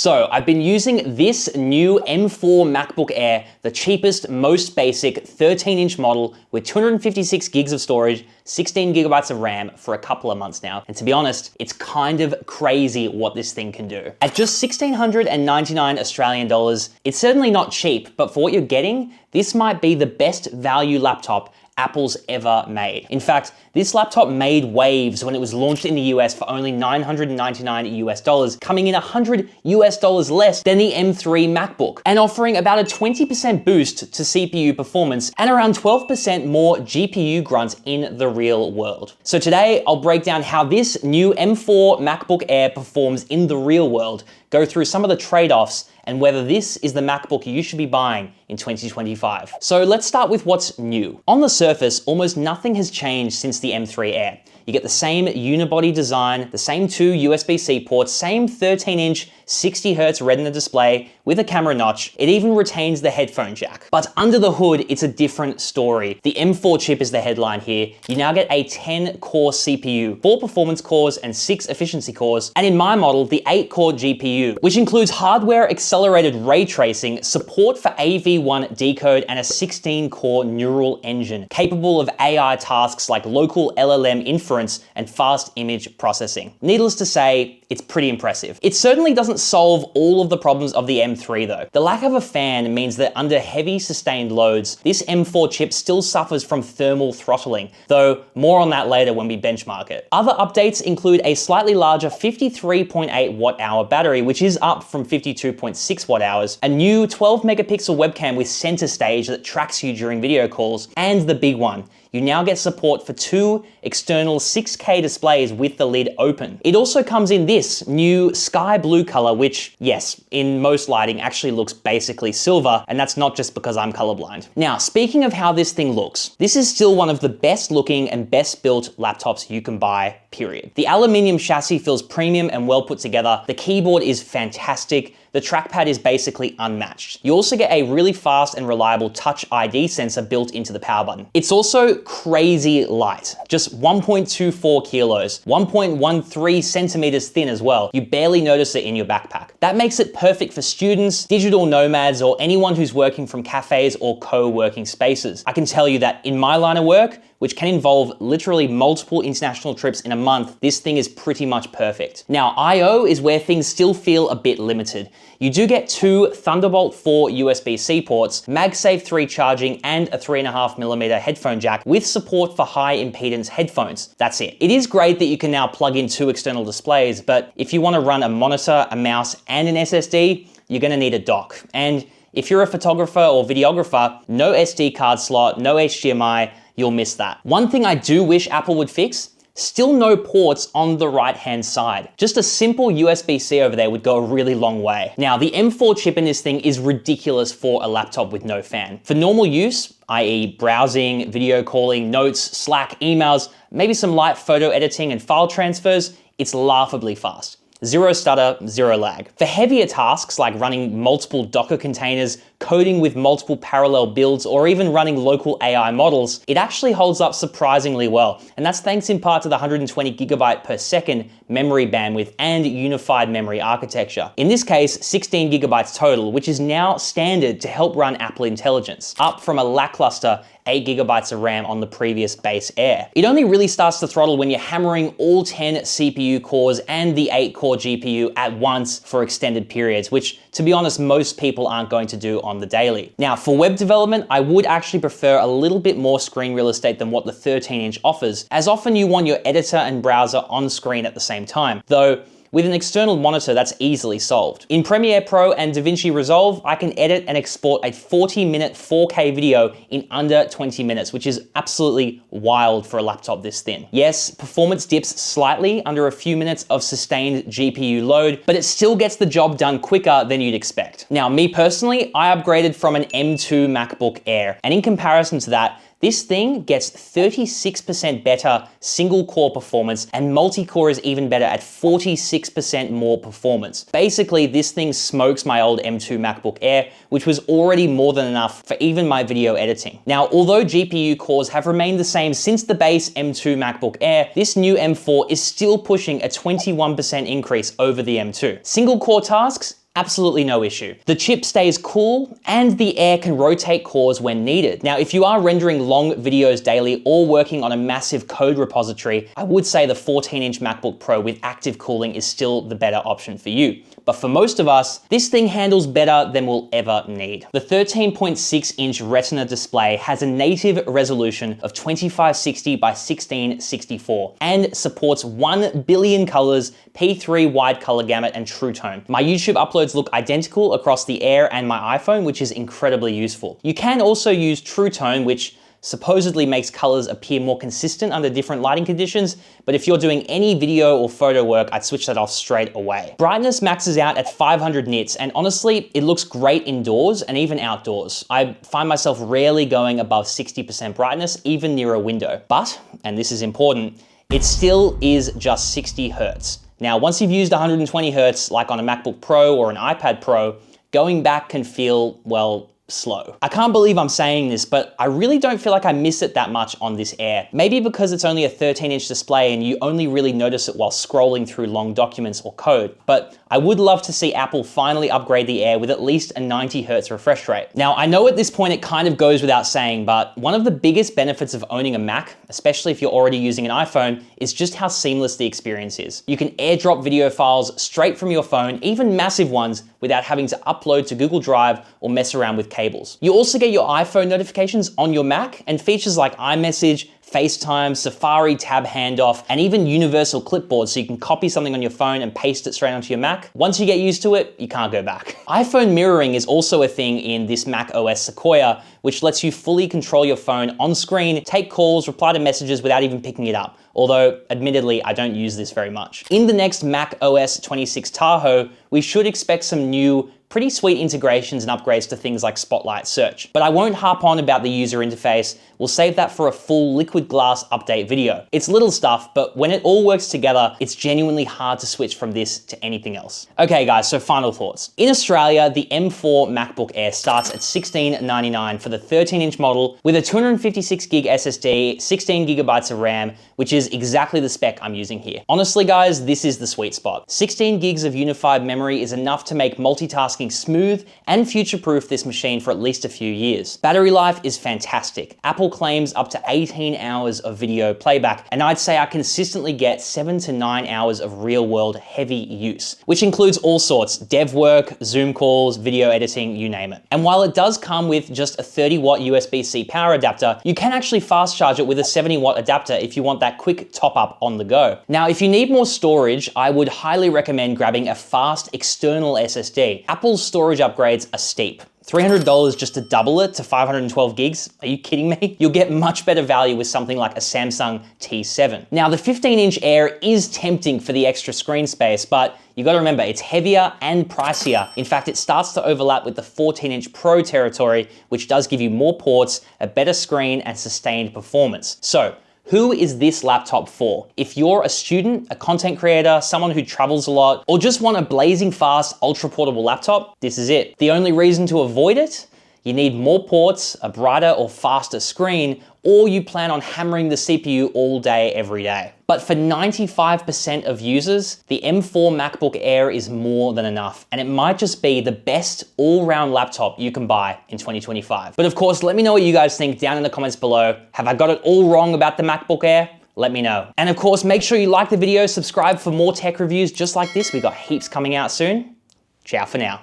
So I've been using this new M4 MacBook Air, the cheapest, most basic 13-inch model with 256 gigs of storage, 16 gigabytes of RAM for a couple of months now. And to be honest, it's kind of crazy what this thing can do. At just 1,699 Australian dollars, it's certainly not cheap, but for what you're getting, this might be the best value laptop Apple's ever made. In fact, this laptop made waves when it was launched in the US for only $999 US, coming in $100 US less than the M3 MacBook, and offering about a 20% boost to CPU performance and around 12% more GPU grunt in the real world. So today, I'll break down how this new M4 MacBook Air performs in the real world, go through some of the trade-offs, and whether this is the MacBook you should be buying in 2025. So let's start with what's new. On the surface, almost nothing has changed since the M3 Air. You get the same unibody design, the same two USB-C ports, same 13-inch 60Hz Retina display with a camera notch. It even retains the headphone jack. But under the hood, it's a different story. The M4 chip is the headline here. You now get a 10-core CPU, 4 performance cores and 6 efficiency cores, and in my model, the 8-core GPU, which includes hardware-accelerated ray tracing, support for AV1 decode, and a 16-core neural engine, capable of AI tasks like local LLM inference and fast image processing. Needless to say, it's pretty impressive. It certainly doesn't solve all of the problems of the M3 though. The lack of a fan means that under heavy sustained loads, this M4 chip still suffers from thermal throttling, though more on that later when we benchmark it. Other updates include a slightly larger 53.8 watt-hour battery, which is up from 52.6 watt-hours, a new 12 megapixel webcam with center stage that tracks you during video calls, and the big one, you now get support for 2 external 6K displays with the lid open. It also comes in this new sky blue color, which, yes, in most lighting actually looks basically silver, and that's not just because I'm colorblind. Now, speaking of how this thing looks, this is still one of the best looking and best built laptops you can buy, period. The aluminum chassis feels premium and well put together. The keyboard is fantastic. The trackpad is basically unmatched. You also get a really fast and reliable Touch ID sensor built into the power button. It's also crazy light, just 1.24 kilos, 1.13 centimeters thin as well. You barely notice it in your backpack. That makes it perfect for students, digital nomads, or anyone who's working from cafes or co-working spaces. I can tell you that in my line of work, which can involve literally multiple international trips in a month, this thing is pretty much perfect. Now, I/O is where things still feel a bit limited. You do get 2 Thunderbolt 4 USB-C ports, MagSafe 3 charging, and a 3.5mm headphone jack with support for high impedance headphones. That's it. It is great that you can now plug in 2 external displays, but if you want to run a monitor, a mouse, and an SSD, you're going to need a dock. And if you're a photographer or videographer, no SD card slot, no HDMI, you'll miss that. One thing I do wish Apple would fix, still no ports on the right-hand side. Just a simple USB-C over there would go a really long way. Now, the M4 chip in this thing is ridiculous for a laptop with no fan. For normal use, i.e. browsing, video calling, notes, Slack, emails, maybe some light photo editing and file transfers, it's laughably fast. Zero stutter, zero lag. For heavier tasks like running multiple Docker containers, coding with multiple parallel builds, or even running local AI models, it actually holds up surprisingly well. And that's thanks in part to the 120 gigabyte per second memory bandwidth and unified memory architecture. In this case, 16 gigabytes total, which is now standard to help run Apple Intelligence, up from a lackluster 8 gigabytes of RAM on the previous base Air. It only really starts to throttle when you're hammering all 10 CPU cores and the 8-core GPU at once for extended periods, which, to be honest, most people aren't going to do on the daily. Now, for web development, I would actually prefer a little bit more screen real estate than what the 13-inch offers, as often you want your editor and browser on screen at the same time, though with an external monitor, that's easily solved. In Premiere Pro and DaVinci Resolve, I can edit and export a 40-minute 4K video in under 20 minutes, which is absolutely wild for a laptop this thin. Yes, performance dips slightly under a few minutes of sustained GPU load, but it still gets the job done quicker than you'd expect. Now, me personally, I upgraded from an M2 MacBook Air, and in comparison to that, this thing gets 36% better single core performance, and multi-core is even better at 46% more performance. Basically, this thing smokes my old M2 MacBook Air, which was already more than enough for even my video editing. Now, although GPU cores have remained the same since the base M2 MacBook Air, this new M4 is still pushing a 21% increase over the M2. Single core tasks, absolutely no issue. The chip stays cool and the Air can rotate cores when needed. Now, if you are rendering long videos daily or working on a massive code repository, I would say the 14-inch MacBook Pro with active cooling is still the better option for you. But for most of us, this thing handles better than we'll ever need. The 13.6-inch Retina display has a native resolution of 2560 by 1664 and supports 1 billion colors, P3 wide color gamut, and True Tone. My YouTube uploads look identical across the Air and my iPhone, which is incredibly useful. You can also use True Tone, which supposedly makes colors appear more consistent under different lighting conditions, but if you're doing any video or photo work, I'd switch that off straight away. Brightness maxes out at 500 nits, and honestly, it looks great indoors and even outdoors. I find myself rarely going above 60% brightness, even near a window. But, and this is important, it still is just 60 Hertz. Now, once you've used 120 Hertz, like on a MacBook Pro or an iPad Pro, going back can feel, well, slow. I can't believe I'm saying this, but I really don't feel like I miss it that much on this Air. Maybe because it's only a 13-inch display and you only really notice it while scrolling through long documents or code. But I would love to see Apple finally upgrade the Air with at least a 90 Hertz refresh rate. Now, I know at this point it kind of goes without saying, but one of the biggest benefits of owning a Mac, especially if you're already using an iPhone, is just how seamless the experience is. You can AirDrop video files straight from your phone, even massive ones, without having to upload to Google Drive or mess around with cables. You also get your iPhone notifications on your Mac, and features like iMessage, FaceTime, Safari tab handoff, and even universal clipboard so you can copy something on your phone and paste it straight onto your Mac. Once you get used to it, you can't go back. iPhone mirroring is also a thing in this Mac OS Sequoia, which lets you fully control your phone on screen, take calls, reply to messages without even picking it up. Although, admittedly, I don't use this very much. In the next Mac OS 26 Tahoe, we should expect some new, pretty sweet integrations and upgrades to things like Spotlight Search. But I won't harp on about the user interface. We'll save that for a full liquid glass update video. It's little stuff, but when it all works together, it's genuinely hard to switch from this to anything else. Okay guys, so final thoughts. In Australia, the M4 MacBook Air starts at $1699 for the 13-inch model with a 256 gig SSD, 16 gigabytes of RAM, which is exactly the spec I'm using here. Honestly guys, this is the sweet spot. 16 gigs of unified memory is enough to make multitasking smooth and future-proof this machine for at least a few years. Battery life is fantastic. Apple claims up to 18 hours of video playback, and I'd say I consistently get 7 to 9 hours of real-world heavy use, which includes all sorts: dev work, Zoom calls, video editing, you name it. And while it does come with just a 30-watt USB-C power adapter, you can actually fast charge it with a 70-watt adapter if you want that quick top-up on the go. Now, if you need more storage, I would highly recommend grabbing a fast external SSD. Apple's storage upgrades are steep. $300 just to double it to 512 gigs? Are you kidding me? You'll get much better value with something like a Samsung T7. Now, the 15-inch Air is tempting for the extra screen space, but you gotta remember, it's heavier and pricier. In fact, it starts to overlap with the 14-inch Pro territory, which does give you more ports, a better screen, and sustained performance. So, who is this laptop for? If you're a student, a content creator, someone who travels a lot, or just want a blazing fast, ultra portable laptop, this is it. The only reason to avoid it? You need more ports, a brighter or faster screen, or you plan on hammering the CPU all day, every day. But for 95% of users, the M4 MacBook Air is more than enough, and it might just be the best all-round laptop you can buy in 2025. But of course, let me know what you guys think down in the comments below. Have I got it all wrong about the MacBook Air? Let me know. And of course, make sure you like the video, subscribe for more tech reviews just like this. We got heaps coming out soon. Ciao for now.